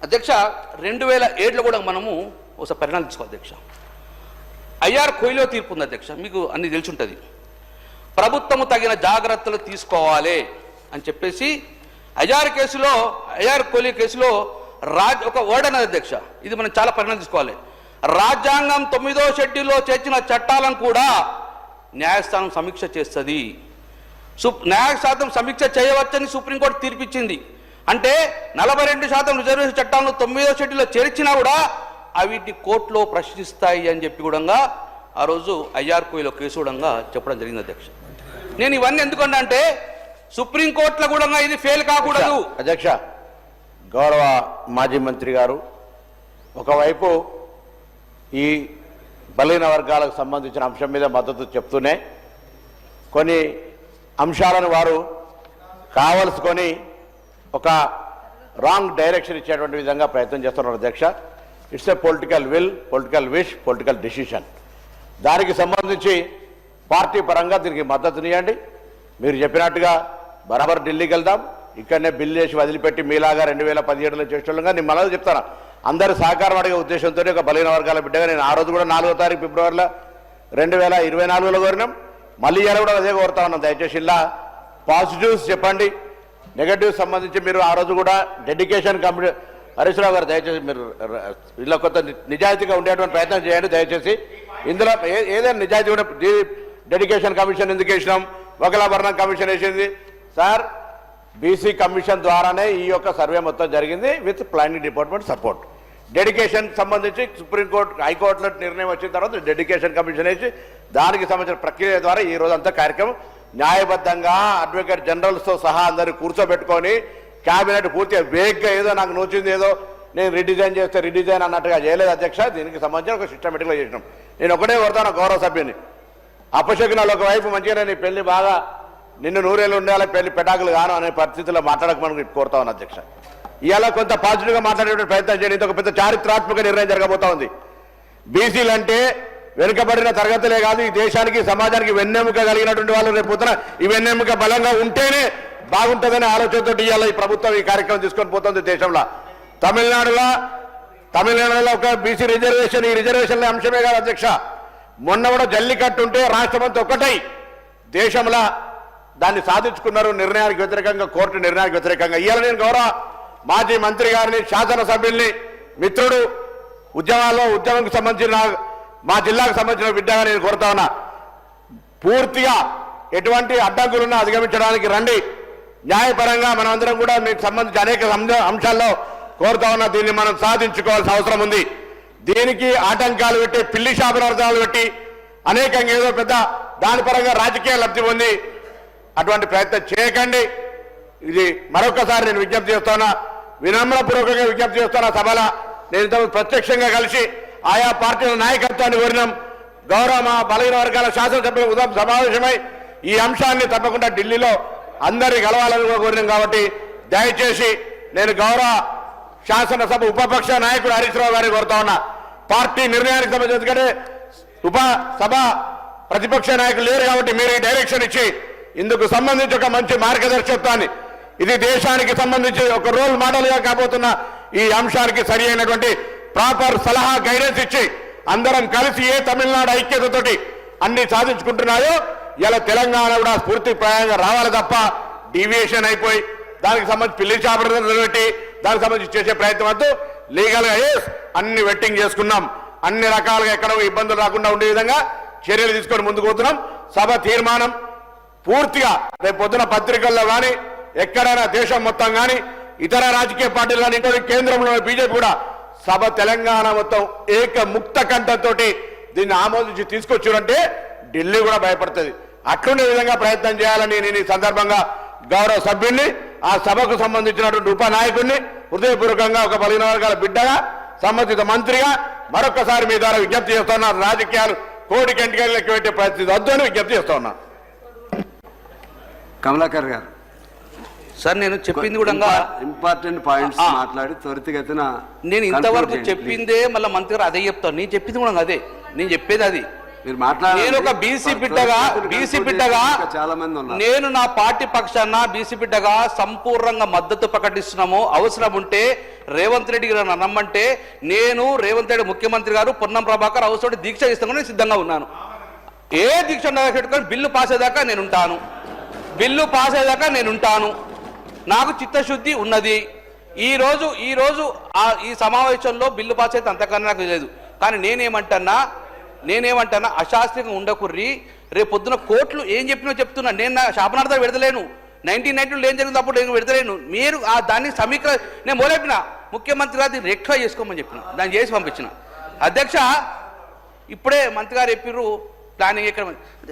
అధ్యక్ష 2007లో కూడా మనము ఒకసారి పరిణామం తీసుకోవాలి అధ్యక్ష. ఐఆర్ కోయిలో తీర్పు ఉంది అధ్యక్ష, మీకు అన్ని తెలిసి ఉంటుంది. ప్రభుత్వము తగిన జాగ్రత్తలు తీసుకోవాలి అని చెప్పేసి ఐఆర్ కోయిలో కేసులో ఒక వర్డ్ అన్నది అధ్యక్ష. ఇది మనం చాలా పరిణామం తీసుకోవాలి. రాజ్యాంగం 9వ షెడ్యూల్లో చేర్చిన చట్టాలను కూడా న్యాయస్థానం సమీక్ష చేస్తుంది. న్యాయస్థానం సమీక్ష చేయవచ్చని సుప్రీంకోర్టు తీర్పిచ్చింది. అంటే 42% రిజర్వేషన్ చట్టాలను 9వ షెడ్యూల్లో చేర్చినా కూడా వీటిని కోర్టులో ప్రశ్నిస్తాయి అని చెప్పి కూడా ఆ రోజు ఐఆర్ కోయిలో కేసు కూడా చెప్పడం జరిగింది అధ్యక్ష. నేను ఇవన్నీ ఎందుకన్నా అంటే సుప్రీంకోర్టులో కూడా ఇది ఫెయిల్ కాకూడదు. అధ్యక్ష, గౌరవ మాజీ మంత్రి గారు ఒకవైపు ఈ బలహీన వర్గాలకు సంబంధించిన అంశం మీద మద్దతు చెప్తూనే కొన్ని అంశాలను వారు కావలసుకొని ఒక రాంగ్ డైరెక్షన్ ఇచ్చేటువంటి విధంగా ప్రయత్నం చేస్తున్నారు అధ్యక్ష. It's a political will, political wish, political decision. దానికి సంబంధించి పార్టీ పరంగా దీనికి మద్దతునియండి. మీరు చెప్పినట్టుగా బరాబర్ ఢిల్లీకి వెళ్దాం, ఇక్కడనే బిల్లు చేసి వదిలిపెట్టి మీలాగా 2017లో చేసేటోళ్ళంగా నేను మళ్ళీ చెప్తాను. అందరి సహకారం అడిగే ఉద్దేశంతో ఒక బలహీన వర్గాల బిడ్డగా నేను ఆ రోజు కూడా 4వ తారీఖు ఫిబ్రవరిలో 2024లో కోరినాం. మళ్ళీ ఇలా కూడా అదే కోరుతా ఉన్నాం. దయచేసి ఇలా పాజిటివ్స్ చెప్పండి, నెగటివ్స్ సంబంధించి మీరు ఆ రోజు కూడా డెడికేషన్ కమిటీ హరీష్ రావు గారు దయచేసి మీరు ఇలా కొత్త నిజాయితీగా ఉండేటువంటి ప్రయత్నం చేయండి దయచేసి. ఇందులో ఏదైనా నిజాయితీ కూడా డెడికేషన్ కమిషన్ ఎందుకు వేసినాం, వకలాభరణం కమిషన్ వేసింది సార్. బీసీ కమిషన్ ద్వారానే ఈ యొక్క సర్వే మొత్తం జరిగింది with planning department support. Dedication సంబంధించి సుప్రీంకోర్టు హైకోర్టులో నిర్ణయం వచ్చిన తర్వాత డెడికేషన్ కమిషన్ వేసి దానికి సంబంధించిన ప్రక్రియ ద్వారా ఈ రోజంతా కార్యక్రమం న్యాయబద్ధంగా అడ్వకేట్ జనరల్స్తో సహా అందరినీ కూర్చోబెట్టుకొని క్యాబినెట్ పూర్తిగా వేగ్గా ఏదో నాకు నోచింది ఏదో నేను రిడిజైన్ చేస్తే రిడిజైన్ అన్నట్టుగా చేయలేదు అధ్యక్ష. దీనికి సంబంధించిన ఒక సిస్టమేటిక్గా చేసినాం. నేను ఒకటే కోరుతాను గౌరవ సభ్యుని, అపశకునాలు ఒకవైపు మంచిగానే నీ పెళ్లి బాగా నిన్ను నూరేళ్ళు ఉండాలి, పెళ్లి పెటాకులు గాను అనే పరిస్థితుల్లో మాట్లాడకమని కోరుతా ఉన్నాను అధ్యక్ష. ఇవాళ కొంత పాజిటివ్గా మాట్లాడేటువంటి ప్రయత్నం చేయండి. ఇంకొక పెద్ద చారిత్రాత్మక నిర్ణయం జరగబోతా ఉంది. బీసీలు అంటే వెనుకబడిన తరగతులే కాదు, ఈ దేశానికి సమాజానికి వెన్నెముక కలిగినటువంటి వాళ్ళు రేపు పొద్దున ఈ వెన్నెముక బలంగా ఉంటేనే బాగుంటుందనే ఆలోచనతో ఇవాళ ఈ ప్రభుత్వం ఈ కార్యక్రమం తీసుకొని పోతుంది దేశంలో. తమిళనాడులో ఒక బీసీ రిజర్వేషన్, ఈ రిజర్వేషన్ల అంశమే కాదు అధ్యక్ష. మొన్న కూడా జల్లికట్టు ఉంటే రాష్ట్రమంతా ఒక్కటై దేశంలో దాన్ని సాధించుకున్నారు నిర్ణయానికి వ్యతిరేకంగా, కోర్టు నిర్ణయానికి వ్యతిరేకంగా. ఇవాళ నేను గౌరవ మాజీ మంత్రి గారిని, శాసనసభ్యుల్ని, మిత్రుడు, ఉద్యమంకి సంబంధించిన మా జిల్లాకు సంబంధించిన బిడ్డగా నేను కోరుతా ఉన్నా, పూర్తిగా ఎటువంటి అడ్డంకులున్నా అధిగమించడానికి రండి. న్యాయపరంగా మనమందరం కూడా మీకు సంబంధించి అనేక అంశాల్లో కోరుతా ఉన్నా. దీన్ని మనం సాధించుకోవాల్సిన అవసరం ఉంది. దీనికి ఆటంకాలు పెట్టి, పిల్లి శాపనార్థాలు పెట్టి అనేకంగా ఏదో పెద్ద దాని పరంగా రాజకీయ లబ్ధి పొంది అటువంటి ప్రయత్నం చేయకండి. ఇది మరొకసారి నేను విజ్ఞప్తి చేస్తున్నా, వినమ్రపూర్వకంగా విజ్ఞప్తి చేస్తున్నా. సభలో నేను ఇంతకు ప్రత్యక్షంగా కలిసి ఆయా పార్టీల నాయకత్వాన్ని కోరినాం. గౌరవ మా బలహీన వర్గాల శాసనసభ్యుల ఉదయం సమావేశమై ఈ అంశాన్ని తప్పకుండా ఢిల్లీలో అందరినీ కలవాలని కోరినాం. కాబట్టి దయచేసి నేను గౌరవ శాసనసభ ఉపపక్ష నాయకుడు హరీష్ రావు గారిని కోరుతా ఉన్నా, పార్టీ నిర్ణయానికి సంబంధించి, ఎందుకంటే ఉపసభ ప్రతిపక్ష నాయకులు లేరు కాబట్టి మీరు ఈ డైరెక్షన్ ఇచ్చి ఇందుకు సంబంధించి ఒక మంచి మార్గదర్శకత్వాన్ని, ఇది దేశానికి సంబంధించి ఒక రోల్ మోడల్గా కాబోతున్న ఈ అంశానికి సరి అయినటువంటి ప్రాపర్ సలహా గైడెన్స్ ఇచ్చి అందరం కలిసి ఏ తమిళనాడు ఐక్యతతోటి అన్ని సాధించుకుంటున్నాయో ఇలా తెలంగాణ కూడా స్ఫూర్తిప్రాయంగా రావాలి తప్ప డీవియేషన్ అయిపోయి దానికి సంబంధించి పిల్లి చాపలు పెట్టి దానికి సంబంధించి చేసే ప్రయత్నం వద్దు. లీగల్గా అన్ని వెట్టింగ్ చేసుకున్నాం, అన్ని రకాలుగా ఎక్కడ ఇబ్బందులు రాకుండా ఉండే విధంగా చర్యలు తీసుకొని ముందుకు పోతున్నాం. సభ తీర్మానం పూర్తిగా రేపు పొద్దున పత్రికల్లో కానీ ఎక్కడైనా దేశం మొత్తం కానీ ఇతర రాజకీయ పార్టీలు కానీ ఇంకోటి కేంద్రంలో బీజేపీ కూడా సభ తెలంగాణ మొత్తం ముక్త కంఠంతో దీన్ని ఆమోదించి తీసుకొచ్చారంటే ఢిల్లీ కూడా భయపడుతుంది. అట్లుండే విధంగా ప్రయత్నం చేయాలని నేను ఈ సందర్భంగా గౌరవ సభ్యుల్ని, ఆ సభకు సంబంధించినటువంటి ఉపనాయకుడిని హృదయపూర్వకంగా ఒక బలహీన వర్గాల బిడ్డగా, సంబంధిత మంత్రిగా మరొకసారి మీ ద్వారా విజ్ఞప్తి చేస్తున్నా. రాజకీయాలు కోడికెంటికి పెట్టే పరిస్థితి వద్దు అని విజ్ఞప్తి చేస్తా ఉన్నా. కమలాకర్ గారు సార్, నేను చెప్పింది కూడా ఇంపార్టెంట్ పాయింట్స్ మాట్లాడి త్వరితగతిన నేను ఇంతవరకు చెప్పిందే మళ్ళీ మంత్రి గారు అదే చెప్తాను. నేను చెప్పింది కూడా అదే, నేను చెప్పేది అది. మీరు మాట్లాడాలి. నేను ఒక బీసీ బిడ్డగా చాలా మంది ఉన్నారు. నేను నా పార్టీ పక్షాన బీసీ బిడ్డగా సంపూర్ణంగా మద్దతు ప్రకటిస్తున్నాము. అవసరం ఉంటే రేవంత్ రెడ్డి గారు నమ్మంటే నేను రేవంత్ రెడ్డి ముఖ్యమంత్రి గారు పొన్నం ప్రభాకర్ అవసరం దీక్ష ఇస్తామని నేను సిద్ధంగా ఉన్నాను. ఏ దీక్ష పెట్టుకొని బిల్లు పాస్ అయ్యేదాకా నేను ఉంటాను. నాకు చిత్తశుద్ధి ఉన్నది. ఈ రోజు ఈ సమావేశంలో బిల్లు పాస్ అయితే అంతకన్నా నాకు లేదు. కానీ నేనేమంటానా అశాస్త్రీయంగా ఉండకుర్రి. రేపు పొద్దున కోర్టులు ఏం చెప్పినో చెప్తున్నా. నేను నా శాపనార్థం విడతలేను. 1990 ఏం జరిగింది అప్పుడు నేను విడతలేను. మీరు దాన్ని నేను మొదలెప్పిన ముఖ్యమంత్రి గారు దీన్ని రెక్టిఫై చేసుకోమని చెప్పిన, దాన్ని చేసి పంపించిన. అధ్యక్ష ఇప్పుడే మంత్రి గారు చెప్పిర్రు ప్లానింగ్ ఎక్కడ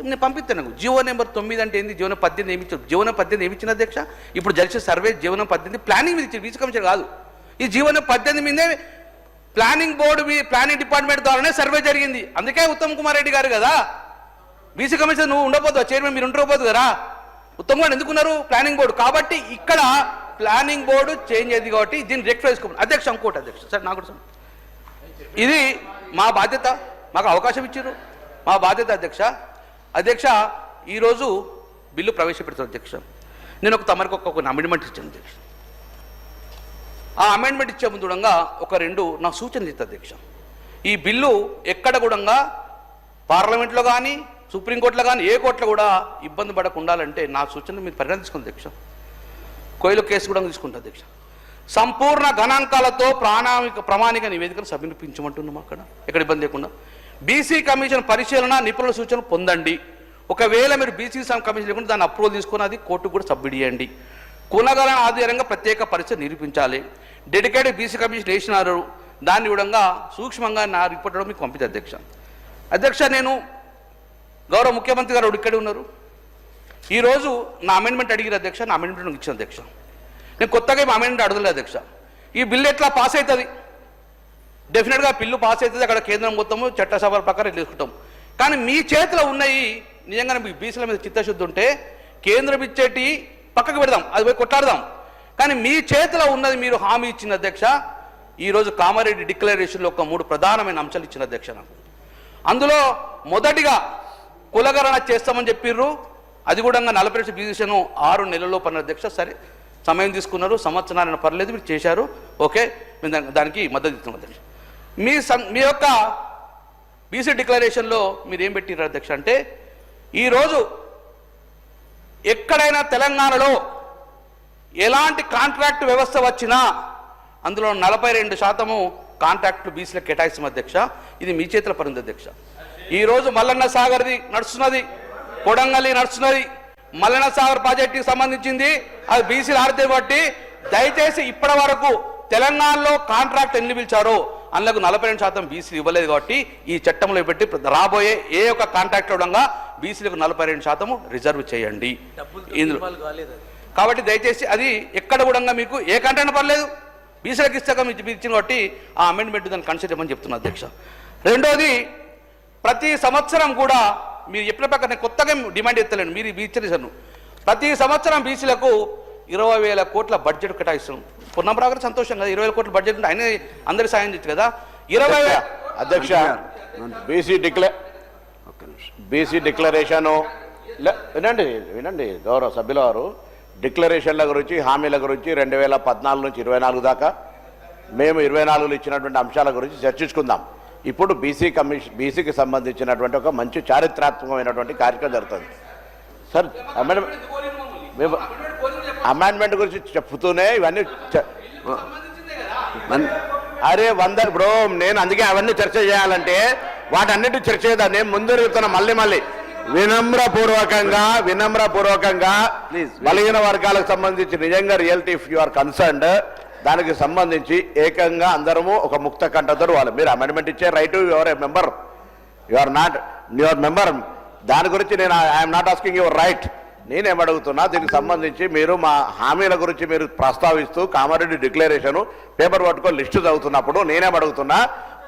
నేను పంపిస్తాను. నాకు జీవో నెంబర్ 9 అంటే ఏంది, జీవనం 18 ఏమిచ్చారు. జీవనం 18 ఏమిచ్చిన అధ్యక్ష? ఇప్పుడు జరిగే సర్వే జీవనం 18 ప్లానింగ్ మీద ఇచ్చారు, బీసీ కమిషన్ కాదు. ఈ జీవనం 18 మీదే ప్లానింగ్ బోర్డు ప్లానింగ్ డిపార్ట్మెంట్ ద్వారానే సర్వే జరిగింది. అందుకే ఉత్తమ్ కుమార్ రెడ్డి గారు కదా బీసీ కమిషన్ నువ్వు ఉండబోదు, చైర్మన్ మీరు ఉండకపోదు కదా. ఉత్తమ్ కుమార్ ఎందుకున్నారు ప్లానింగ్ బోర్డు. కాబట్టి ఇక్కడ ప్లానింగ్ బోర్డు చేంజ్ అయింది కాబట్టి దీన్ని రెక్టిఫై చేసుకోమని. అధ్యక్ష ఇంకోటి అధ్యక్ష సార్ నాకు ఇది మా బాధ్యత, మాకు అవకాశం ఇచ్చారు, మా బాధ్యత అధ్యక్ష ఈరోజు బిల్లు ప్రవేశపెడతారు అధ్యక్ష. నేను తమరికి ఒక అమెండ్మెంట్ ఇచ్చాను అధ్యక్ష. ఆ అమెండ్మెంట్ ఇచ్చే ముందుగా ఒక 2 నా సూచనలు ఇస్తా అధ్యక్ష. ఈ బిల్లు ఎక్కడ కూడా పార్లమెంట్లో కానీ సుప్రీంకోర్టులో కానీ ఏ కోర్టులో కూడా ఇబ్బంది పడకుండా ఉండాలంటే నా సూచనలు మీరు పరిగణ తీసుకుంది అధ్యక్ష. కోయిల కేసు కూడా తీసుకుంటా అధ్యక్ష. సంపూర్ణ గణాంకాలతో ప్రామాణిక నివేదికను సమర్పించమంటున్నాం. అక్కడ ఎక్కడ ఇబ్బంది లేకుండా బీసీ కమిషన్ పరిశీలన నిపుణుల సూచనలు పొందండి. ఒకవేళ మీరు బీసీ కమిషన్ లేకుండా దాన్ని అప్రూవల్ తీసుకుని అది కోర్టుకు కూడా సబ్మిట్ చేయండి. కులగణన ఆధారంగా ప్రత్యేక పరిస్థితి నిరూపించాలి. డెడికేటెడ్ బీసీ కమిషన్ వేసినారు, దాన్ని కూడా సూక్ష్మంగా నా రిపోర్ట్ మీకు పంపించారు అధ్యక్ష. నేను గౌరవ ముఖ్యమంత్రి గారు ఇక్కడే ఉన్నారు. ఈరోజు నా అమెండ్మెంట్ అడిగిన అధ్యక్ష, నా అమెండ్మెంట్ ఇచ్చిన అధ్యక్ష. నేను కొత్తగా ఈ అమెండ్మెంట్ అడగలేదు అధ్యక్ష. ఈ బిల్లు ఎట్లా పాస్ అవుతుంది, డెఫినెట్గా బిల్లు పాస్ అవుతుంది. అక్కడ కేంద్రం మొత్తము చట్టసభల ప్రకారం తీసుకుంటాం. కానీ మీ చేతిలో ఉన్నాయి నిజంగానే మీ బీసీల మీద చిత్తశుద్ధి ఉంటే కేంద్రం ఇచ్చేటి పక్కకు పెడదాం, అది పోయి కొట్లాడదాం. కానీ మీ చేతిలో ఉన్నది మీరు హామీ ఇచ్చిన అధ్యక్ష. ఈరోజు కామారెడ్డి డిక్లరేషన్లో ఒక 3 ప్రధానమైన అంశాలు ఇచ్చిన అధ్యక్ష నాకు. అందులో మొదటిగా కులగణన చేస్తామని చెప్పిర్రు, అది కూడా 40% బీసీను 6 నెలల్లో పడిన అధ్యక్ష. సరే సమయం తీసుకున్నారు, సంవత్సరాన్ని పర్లేదు, మీరు చేశారు, ఓకే, మేము దానికి మద్దతు ఇస్తున్నాం అధ్యక్ష. మీ యొక్క బీసీ డిక్లరేషన్లో మీరు ఏం పెట్టిర్రు అధ్యక్ష అంటే ఈరోజు ఎక్కడైనా తెలంగాణలో ఎలాంటి కాంట్రాక్ట్ వ్యవస్థ వచ్చినా అందులో 42% కాంట్రాక్టులు బీసీలకు కేటాయిస్తాం అధ్యక్ష. ఇది మీ చేతిలో పడింది అధ్యక్ష. ఈరోజు మల్లన్న సాగర్ది నడుస్తున్నది, కొడంగల్లి నడుస్తున్నది. మల్లన్న సాగర్ ప్రాజెక్టుకి సంబంధించింది అది బీసీలు ఆడితే బట్టి దయచేసి ఇప్పటి వరకు తెలంగాణలో కాంట్రాక్ట్ ఎన్ని పిలిచారో అందులో 42% బీసీలు ఇవ్వలేదు. కాబట్టి ఈ చట్టంలో పెట్టి రాబోయే ఏ ఒక్క కాంట్రాక్ట్ ఉండగా బీసీలకు 42% రిజర్వ్ చేయండి ఇందులో. కాబట్టి దయచేసి అది ఎక్కడ కూడా మీకు ఏ కాంట్రాక్ట్ పర్లేదు, బీసీలకు ఇస్తాక మీరు ఇచ్చిన కాబట్టి ఆ అమెండ్మెంట్ దాన్ని కన్సిడర్ చేయమని చెప్తున్నా అధ్యక్ష. రెండోది, ప్రతి సంవత్సరం కూడా మీరు చెప్పిన ప్రకారం నేను కొత్తగా డిమాండ్ ఎత్తలేను, మీరు ఇచ్చేసాను. ప్రతి సంవత్సరం బీసీలకు 20,000 కోట్ల బడ్జెట్ కేటాయిస్తున్నాం. పొన్నంరావు గారు సంతోషం కదా, 20,000 కోట్ల బడ్జెట్ ఉంటే ఆయన అందరి సాయం చేయొచ్చు కదా. 20,000 అధ్యక్ష బీసీ డిక్లరేషను వినండి గౌరవ సభ్యుల వారు. డిక్లరేషన్ల గురించి, హామీల గురించి 2014 నుంచి 24 దాకా మేము 24లో ఇచ్చినటువంటి అంశాల గురించి చర్చించుకుందాం. ఇప్పుడు బీసీకి సంబంధించినటువంటి ఒక మంచి చారిత్రాత్మకమైనటువంటి కార్యక్రమం జరుగుతుంది సార్. అమెండ్మెంట్ గురించి చెప్తూనే ఇవన్నీ అరే 100 బ్రో, నేను అందుకే అవన్నీ చర్చ చేయాలంటే వాటన్నిటి చర్చ చేద్దాం. నేను ముందు చెప్తున్నా మళ్ళీ వినమ్రపూర్వకంగా బలహీన వర్గాలకు సంబంధించి నిజంగా reality if you are concerned దానికి సంబంధించి ఏకంగా అందరము ఒక ముక్త కంఠతో వాళ్ళు మీరు అమెండ్మెంట్ ఇచ్చే right, your a member, your not your member. దాని గురించి నేను I'm not asking your right. నేనేమడుగుతున్నా దీనికి సంబంధించి మీరు మా హామీల గురించి మీరు ప్రస్తావిస్తూ కామారెడ్డి డిక్లరేషను పేపర్ పట్టుకొని లిస్టు చదువుతున్నప్పుడు నేనేమడుగుతున్నా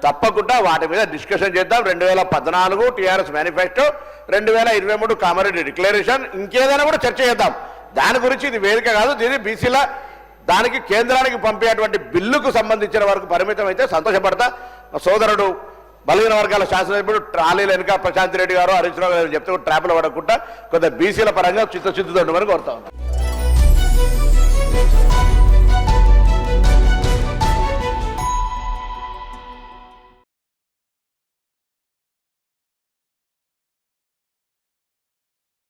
తప్పకుండా వాటి మీద డిస్కషన్ చేద్దాం. 2014 టీఆర్ఎస్ మేనిఫెస్టో, 2023 కామారెడ్డి డిక్లరేషన్, ఇంకేదైనా కూడా చర్చ చేద్దాం. దాని గురించి ఇది వేదిక కాదు. దీని బీసీల దానికి కేంద్రానికి పంపేటువంటి బిల్లుకు సంబంధించిన వరకు పరిమితం అయితే సంతోషపడతా. సోదరుడు బలహీన వర్గాల శాసనసభ్యుడు ట్రాలీలు వెనుక ప్రశాంత్ రెడ్డి గారు హరీష్ రావు గారు చెప్తే ట్రాప్లో పడకుండా కొంత బీసీల పరంగా చిత్తశుద్ధితో ఉండమని కోరుతా ఉన్నాను.